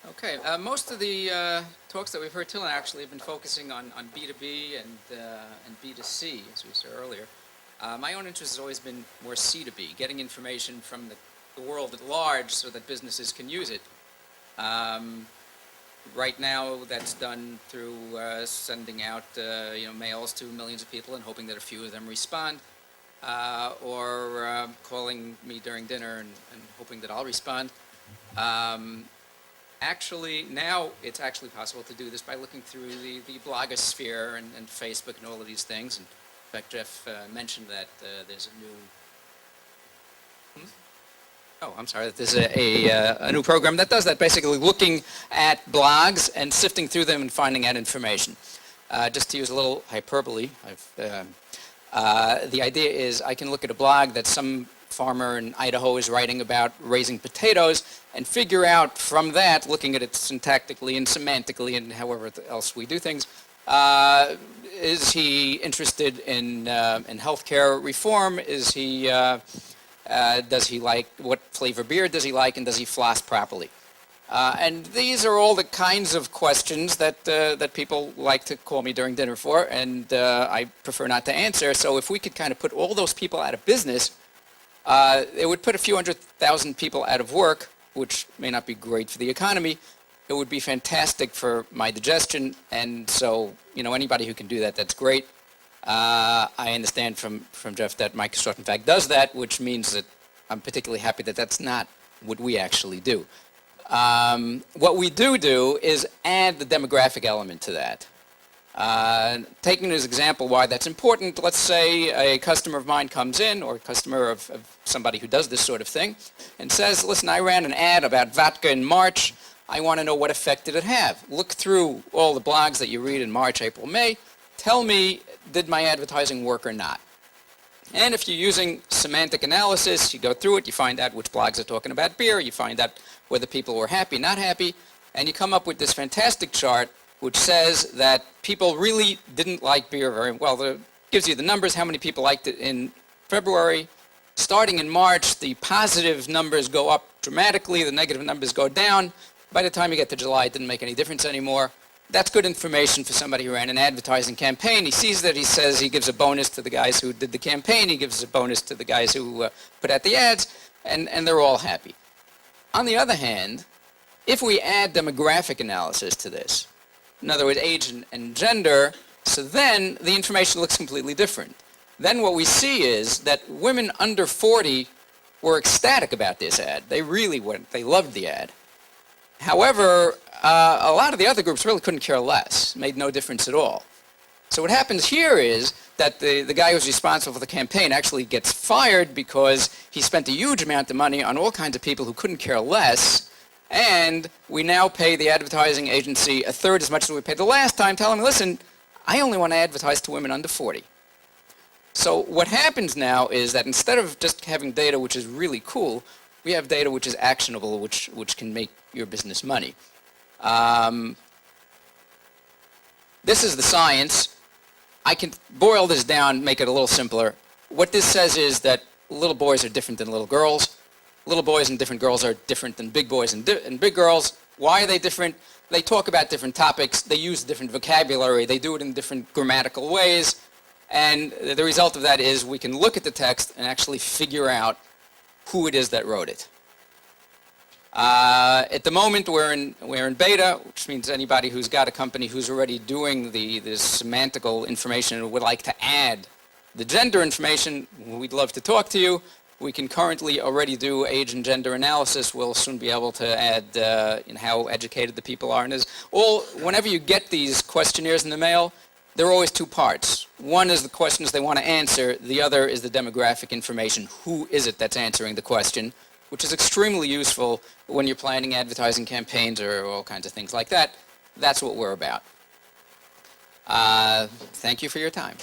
Okay, most of the talks that we've heard till now actually have been focusing on B2B and B2C, as we said earlier. My own interest has always been more C2B, getting information from the world at large so that businesses can use it. Right now, that's done through sending out mails to millions of people and hoping that a few of them respond, or calling me during dinner and hoping that I'll respond. Actually, now it's actually possible to do this by looking through the blogosphere and Facebook and all of these things. And in fact, Jeff mentioned that there's a new... Oh, I'm sorry. There's a new program that does that, basically looking at blogs and sifting through them and finding out information. Just to use a little hyperbole, the idea is I can look at a blog that some farmer in Idaho is writing about raising potatoes and figure out from that, looking at it syntactically and semantically and however else we do things, is he interested in healthcare reform? Is he does he like, what flavor beer does he like, and does he floss properly? And these are all the kinds of questions that people like to call me during dinner for, and I prefer not to answer. So if we could kind of put all those people out of business, it would put a few 100,000 people out of work, which may not be great for the economy. It would be fantastic for my digestion, and so anybody who can do that, that's great. I understand from Jeff that Microsoft in fact does that, which means that I'm particularly happy that that's not what we actually do. What we do is add the demographic element to that. Taking as example why that's important, let's say a customer of mine comes in, or a customer of somebody who does this sort of thing, and says, listen, I ran an ad about vodka in March. I want to know what effect did it have. Look through all the blogs that you read in March, April, May. Tell me, did my advertising work or not? And if you're using semantic analysis, you go through it, you find out which blogs are talking about beer, you find out whether people were happy, not happy, and you come up with this fantastic chart which says that people really didn't like beer very well. It gives you the numbers, how many people liked it in February. Starting in March, the positive numbers go up dramatically, the negative numbers go down. By the time you get to July, it didn't make any difference anymore. That's good information for somebody who ran an advertising campaign. He sees that, he says he gives a bonus to the guys who did the campaign, he gives a bonus to the guys who put out the ads, and they're all happy. On the other hand, if we add demographic analysis to this, in other words, age and gender, so then the information looks completely different. Then what we see is that women under 40 were ecstatic about this ad. They really were. They loved the ad. However, a lot of the other groups really couldn't care less. Made no difference at all. So what happens here is that the guy who's responsible for the campaign actually gets fired because he spent a huge amount of money on all kinds of people who couldn't care less, and we now pay the advertising agency a third as much as we paid the last time, telling them, listen, I only want to advertise to women under 40. So what happens now is that instead of just having data which is really cool, we have data which is actionable, which can make your business money. This is the science. I can boil this down, make it a little simpler. What this says is that little boys are different than little girls. Little boys and different girls are different than big boys and big girls. Why are they different? They talk about different topics. They use different vocabulary. They do it in different grammatical ways. And the result of that is we can look at the text and actually figure out who it is that wrote it. At the moment, we're in beta, which means anybody who's got a company who's already doing this semantical information and would like to add the gender information, we'd love to talk to you. We can currently already do age and gender analysis. We'll soon be able to add how educated the people are. And whenever you get these questionnaires in the mail, there are always two parts. One is the questions they want to answer. The other is the demographic information. Who is it that's answering the question? Which is extremely useful when you're planning advertising campaigns or all kinds of things like that. That's what we're about. Thank you for your time.